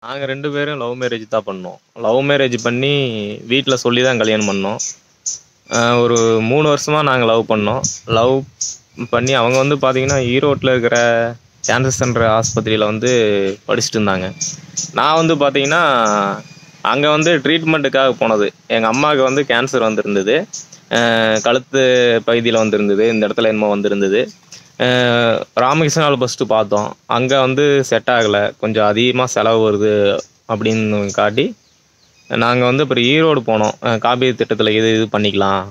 நாங்க 2 பேரும் love marriage தான் பண்ணோம். லவ் மேரேஜ் பண்ணி வீட்ல சொல்லி தான் கல்யாணம் பண்ணோம். ஒரு 3 வருஷமா நாங்க லவ் பண்ணோம். லவ் பண்ணி அவங்க வந்து பார்த்தீங்கன்னா, ஈரோட்ல இருக்கிற கேன்சர் சென்டர் ஆஸ்பத்திரியில வந்து படிச்சுட்டு இருந்தாங்க. நான் வந்து பார்த்தீங்கன்னா, அங்க வந்து ட்ரீட்மெண்ட்டுக்காக போனது. எங்க அம்மாவுக்கு வந்து கேன்சர் வந்திருந்தது. கழுத்து பகுதியில வந்திருந்தது. இந்த இடத்துல என்னமோ வந்திருந்தது. ராமகிருஷ்ணால ஃபஸ்ட்டு பார்த்தோம். அங்கே வந்து செட் ஆகலை, கொஞ்சம் அதிகமாக செலவு வருது அப்படின்னு காட்டி நாங்கள் வந்து அப்புறம் ஈரோடு போனோம். காப்பீடு திட்டத்தில் இது பண்ணிக்கலாம்,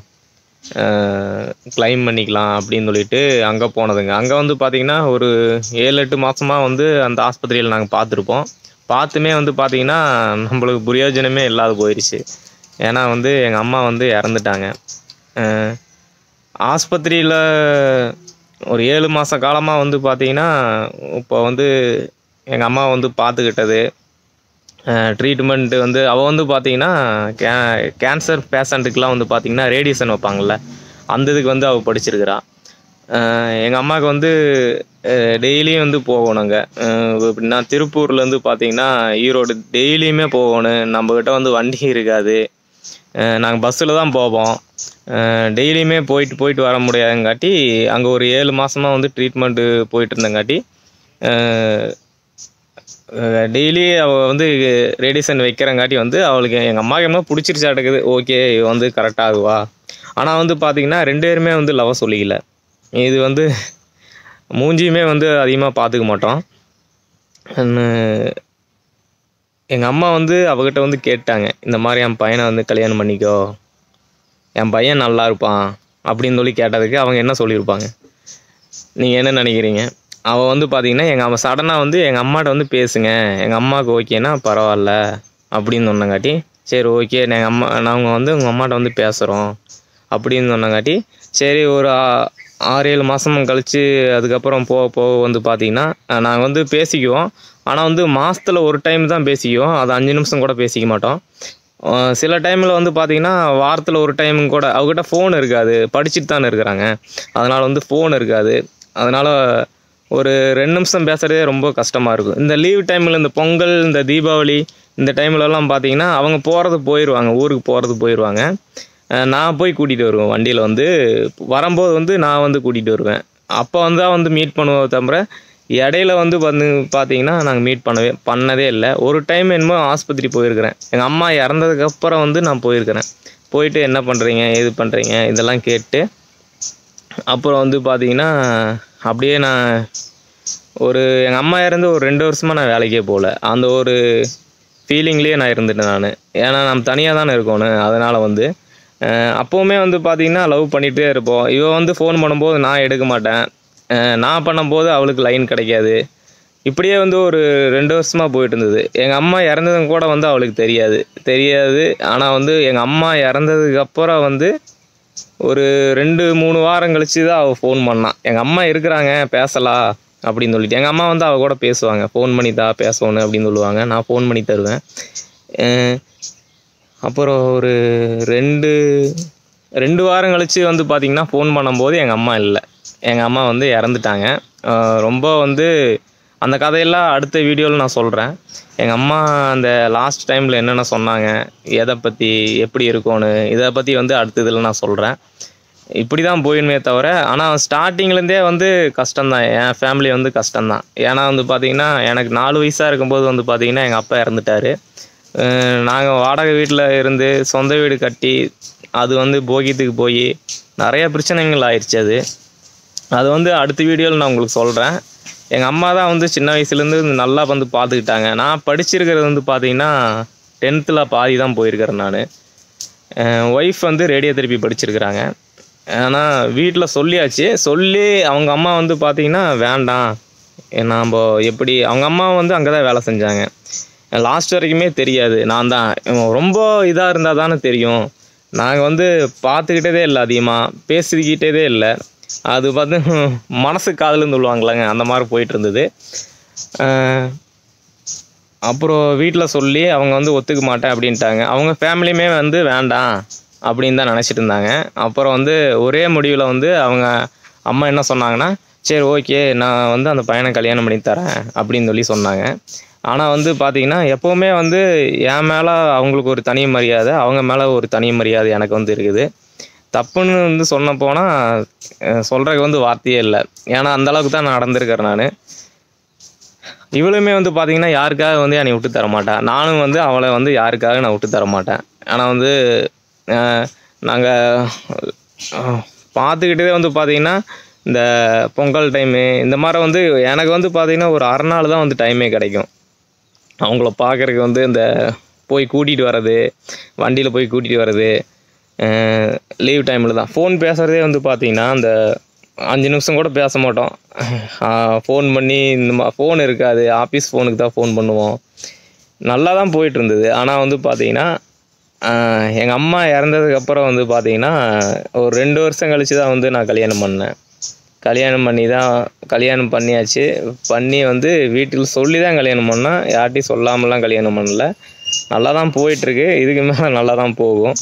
கிளைம் பண்ணிக்கலாம் அப்படின்னு சொல்லிட்டு அங்கே போனதுங்க. அங்கே வந்து பார்த்திங்கன்னா ஒரு 7-8 மாதமாக வந்து அந்த ஆஸ்பத்திரியில் நாங்கள் பார்த்துருப்போம். பார்த்துமே வந்து பார்த்திங்கன்னா நம்மளுக்கு பிரயோஜனமே இல்லாத போயிடுச்சு. ஏன்னா வந்து எங்கள் அம்மா வந்து இறந்துட்டாங்க. ஆஸ்பத்திரியில் ஒரு 7 மாத காலமாக வந்து பார்த்திங்கன்னா, இப்போ வந்து எங்கள் அம்மா வந்து பார்த்துக்கிட்டது, ட்ரீட்மெண்ட்டு வந்து அவள் வந்து பார்த்திங்கன்னா கேன்சர் பேஷண்ட்டுக்கெலாம் வந்து பார்த்திங்கன்னா ரேடியேஷன் வைப்பாங்கள்ல, அந்த இதுக்கு வந்து அவள் படிச்சிருக்கிறா. எங்கள் அம்மாவுக்கு வந்து டெய்லியும் வந்து போகணுங்க. எப்படின்னா திருப்பூர்லேருந்து பார்த்திங்கன்னா ஈரோடு டெய்லியுமே போகணும். நம்மக்கிட்ட வந்து வண்டி இருக்காது, நாங்கள் பஸ்ஸில் தான் போவோம். டெய்லியுமே போயிட்டு வர முடியாதுங்காட்டி அங்கே ஒரு 7 மாதமாக வந்து ட்ரீட்மெண்ட்டு போயிட்டு இருந்தங்காட்டி டெய்லி அவள் வந்து ரேடியேஷன் வைக்கிறங்காட்டி வந்து அவளுக்கு எங்கள் அம்மாவுக்கு என்ன பிடிச்சிருச்சாட்டுக்குது. ஓகே, வந்து கரெக்டாகுவா. ஆனால் வந்து பார்த்திங்கன்னா 2 பேருமே வந்து லவ் சொல்லிக்கல. இது வந்து மூஞ்சியுமே வந்து அதிகமாக பார்த்துக்க மாட்டோம். எங்கள் அம்மா வந்து அவகிட்ட வந்து கேட்டாங்க, இந்த மாதிரி என் பையனை வந்து கல்யாணம் பண்ணிக்கோ, என் பையன் நல்லா இருப்பான் அப்படின்னு சொல்லி கேட்டதுக்கு அவங்க என்ன சொல்லியிருப்பாங்க, நீங்கள் என்ன நினைக்கிறீங்க? அவள் வந்து பார்த்தீங்கன்னா எங்கள் சடனாக வந்து எங்கள் அம்மாட்ட வந்து பேசுங்க, எங்கள் அம்மாவுக்கு ஓகேனா பரவாயில்ல அப்படின்னு சொன்னங்காட்டி, சரி ஓகே நாங்கள் வந்து உங்கள் அம்மாட்ட வந்து பேசுகிறோம் அப்படின்னு சொன்னங்காட்டி, சரி ஒரு 6-7 மாதம் கழித்து அதுக்கப்புறம் போக வந்து பார்த்திங்கன்னா நாங்கள் வந்து பேசிக்குவோம். ஆனால் வந்து மாதத்தில் ஒரு டைம் தான் பேசிக்குவோம். அது 5 நிமிஷம் கூட பேசிக்க மாட்டோம். சில டைமில் வந்து பார்த்திங்கன்னா வாரத்தில் ஒரு டைமும் கூட அவங்ககிட்ட ஃபோன் இருக்காது, படிச்சுட்டு தானே இருக்கிறாங்க, அதனால் வந்து ஃபோன் இருக்காது. அதனால் ஒரு 2 நிமிஷம் பேசுகிறதே ரொம்ப கஷ்டமாக இருக்கும். இந்த லீவ் டைமில், இந்த பொங்கல், இந்த தீபாவளி, இந்த டைம்லலாம் பார்த்திங்கன்னா அவங்க போயிடுவாங்க, ஊருக்கு போயிடுவாங்க. நான் போய் கூட்டிகிட்டு வருவேன் வண்டியில். வந்து வரும்போது வந்து நான் வந்து கூட்டிகிட்டு வருவேன். அப்போ வந்து மீட் பண்ணுவோம். தவிர இடையில வந்து பார்த்திங்கன்னா நாங்கள் மீட் பண்ணதே இல்லை. ஒரு டைம் என்னமோ ஆஸ்பத்திரி போயிருக்கிறேன். எங்கள் அம்மா இறந்ததுக்கப்புறம் வந்து நான் போயிருக்கிறேன். போயிட்டு என்ன பண்ணுறீங்க, ஏது பண்ணுறீங்க இதெல்லாம் கேட்டு அப்புறம் வந்து பார்த்திங்கன்னா அப்படியே நான் எங்கள் அம்மா இறந்து ஒரு 2 வருஷமாக நான் வேலைக்கே போகல. அந்த ஒரு ஃபீலிங்லேயே நான் இருந்துட்டேன் நான். ஏன்னா நம்ம தனியாக தானே இருக்கணும். அதனால் வந்து அப்போவுமே வந்து பார்த்திங்கன்னா லவ் பண்ணிகிட்டே இருப்போம். இவள் வந்து ஃபோன் பண்ணும்போது நான் எடுக்க மாட்டேன், நான் பண்ணும்போது அவளுக்கு லைன் கிடைக்காது. இப்படியே வந்து ஒரு 2 வருஷமாக போயிட்டு இருந்தது. எங்கள் அம்மா இறந்ததும் கூட வந்து அவளுக்கு தெரியாது. ஆனால் வந்து எங்கள் அம்மா இறந்ததுக்கப்புறம் வந்து ஒரு 2-3 வாரம் கழிச்சு தான் அவள் ஃபோன் பண்ணான். எங்கள் அம்மா இருக்கிறாங்க, பேசலாம் அப்படின்னு சொல்லிட்டு. எங்கள் அம்மா வந்து அவள் கூட பேசுவாங்க, ஃபோன் பண்ணி தான் பேசணும் அப்படின்னு சொல்லுவாங்க. நான் ஃபோன் பண்ணி தருவேன். அப்புறம் ஒரு 2 வாரம் கழித்து வந்து பார்த்திங்கன்னா ஃபோன் பண்ணும்போது எங்கள் அம்மா இல்லை, எங்கள் அம்மா வந்து இறந்துட்டாங்க. ரொம்ப வந்து அந்த கதையெல்லாம் அடுத்த வீடியோவில் நான் சொல்கிறேன். எங்கள் அம்மா அந்த லாஸ்ட் டைமில் என்னென்ன சொன்னாங்க, எதை பற்றி, எப்படி இருக்கணும், இதை பற்றி வந்து அடுத்த இதில் நான் சொல்கிறேன். இப்படி தான் போயிடுமே தவிர, ஆனால் ஸ்டார்டிங்லேருந்தே வந்து கஷ்டம்தான். என் ஃபேமிலி வந்து கஷ்டம்தான். ஏன்னா வந்து பார்த்திங்கன்னா எனக்கு 4 வயசாக இருக்கும்போது வந்து பார்த்திங்கன்னா எங்கள் அப்பா இறந்துட்டார். நாங்கள் வாடகை வீட்டில் இருந்து சொந்த வீடு கட்டி அது வந்து போகியத்துக்கு போய் நிறைய பிரச்சனைகள் ஆயிடுச்சு. அது வந்து அடுத்த வீடியோவில் நான் உங்களுக்கு சொல்கிறேன். எங்கள் அம்மா தான் வந்து சின்ன வயசுலேருந்து நல்லா வந்து பார்த்துக்கிட்டாங்க. நான் படிச்சிருக்கிறது வந்து பார்த்திங்கன்னா 10th பாதி தான் போயிருக்கிறேன் நான். ஒய்ஃப் வந்து ரேடியோ தெரப்பி படிச்சிருக்கிறாங்க. ஆனால் வீட்டில் சொல்லியாச்சு. சொல்லி அவங்க அம்மா வந்து பார்த்திங்கன்னா வேண்டாம், நாம் எப்படி, அவங்க அம்மா வந்து அங்கே தான் வேலை செஞ்சாங்க. லாஸ்ட் வரைக்குமே தெரியாது. நான் தான் ரொம்ப இதாக இருந்தால் தானே தெரியும். நாங்கள் வந்து பார்த்துக்கிட்டதே இல்லை, அதிகமாக பேசிக்கிட்டதே இல்லை. அது பார்த்து மனசு காதலுன்னு சொல்லுவாங்களாங்க, அந்த மாதிரி போயிட்டு இருந்தது. அப்புறம் வீட்டில் சொல்லி அவங்க வந்து ஒத்துக்க மாட்டேன் அப்படின்ட்டாங்க. அவங்க ஃபேமிலியுமே வந்து வேண்டாம் அப்படின்னு தான் நினச்சிட்டு இருந்தாங்க. அப்புறம் வந்து ஒரே முடிவில் வந்து அவங்க அம்மா என்ன சொன்னாங்கன்னா, சரி ஓகே நான் வந்து அந்த பையனை கல்யாணம் பண்ணி தரேன் அப்படின்னு சொல்லி சொன்னாங்க. ஆனால் வந்து பார்த்தீங்கன்னா எப்போவுமே வந்து என் மேலே அவங்களுக்கு ஒரு தனி மரியாதை, அவங்க மேலே ஒரு தனி மரியாதை எனக்கு வந்து இருக்குது. தப்புன்னு வந்து சொன்ன போனால் சொல்கிறதுக்கு வந்து வார்த்தையே இல்லை. ஏன்னா அந்தளவுக்கு தான் நான் நடந்திருக்கிறேன் நான். இவளுமே வந்து பார்த்தீங்கன்னா யாருக்காக வந்து என்னை விட்டு தர மாட்டேன், நானும் வந்து அவளை வந்து யாருக்காக நான் விட்டு தர மாட்டேன். ஆனால் வந்து நாங்கள் பார்த்துக்கிட்டே வந்து பார்த்தீங்கன்னா இந்த பொங்கல் டைமு இந்த மாதிரி வந்து எனக்கு வந்து பார்த்தீங்கன்னா ஒரு அரை நாள் தான் வந்து டைமே கிடைக்கும் அவங்கள பார்க்குறதுக்கு. வந்து இந்த போய் கூட்டிகிட்டு வர்றது, வண்டியில் போய் கூட்டிகிட்டு வர்றது, லீவ் டைமில் தான். ஃபோன் பேசுகிறதே வந்து பார்த்தீங்கன்னா அந்த 5 நிமிஷம் கூட பேச மாட்டோம். ஃபோன் பண்ணி இந்த ஃபோன் இருக்காது, ஆஃபீஸ் ஃபோனுக்கு தான் ஃபோன் பண்ணுவோம். நல்லா தான் போயிட்டு இருந்தது. ஆனால் வந்து பார்த்தீங்கன்னா எங்கள் அம்மா இறந்ததுக்கப்புறம் வந்து பார்த்தீங்கன்னா ஒரு 2 வருஷம் கழித்து தான் வந்து நான் கல்யாணம் பண்ணேன். கல்யாணம் பண்ணியாச்சு. பண்ணி வந்து வீட்டில் சொல்லி தான் கல்யாணம் பண்ணேன், யார்கிட்டையும் சொல்லாமலாம் கல்யாணம் பண்ணல. நல்லா தான் போயிட்டுருக்கு, இதுக்கு மேலே நல்லா தான் போகும்.